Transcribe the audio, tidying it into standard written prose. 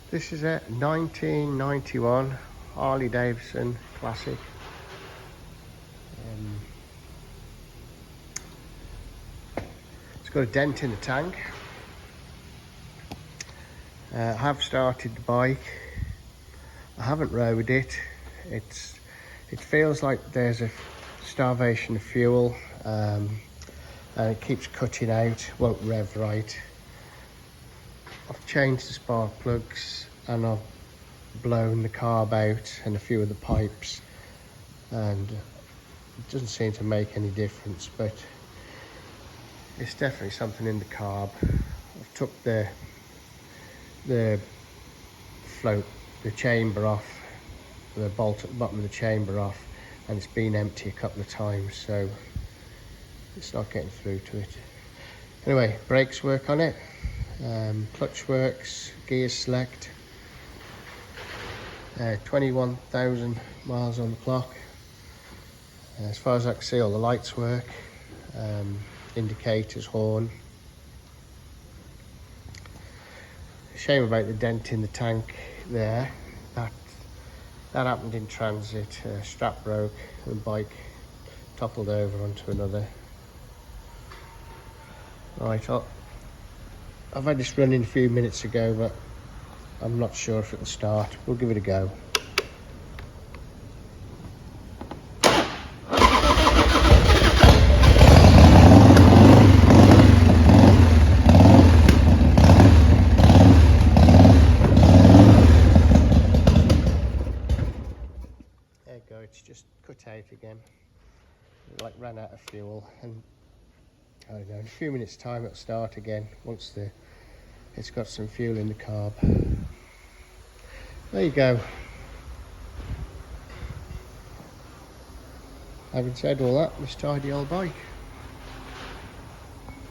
This is a 1991 Harley Davidson Classic. It's got a dent in the tank. I have started the bike. I haven't rode it. It feels like there's a starvation of fuel, and it keeps cutting out, won't rev right. I've changed the spark plugs and I've blown the carb out and a few of the pipes, and it doesn't seem to make any difference, but it's definitely something in the carb. I've took the float, the chamber off, the bolt at the bottom of the chamber off, and it's been empty a couple of times, so it's not getting through to it. Anyway, brakes work on it, clutch works, gears select, 21,000 miles on the clock. As far as I can see, all the lights work, indicators, horn. Shame about the dent in the tank there. That happened in transit. Strap broke, the bike toppled over onto another. Right, I've had this running a few minutes ago, but I'm not sure if it'll start. We'll give it a go. There you go, it's just cut out again. It like ran out of fuel, and I don't know, in a few minutes time it'll start again once it's got some fuel in the carb. There you go. Having said all that, let's tidy old bike.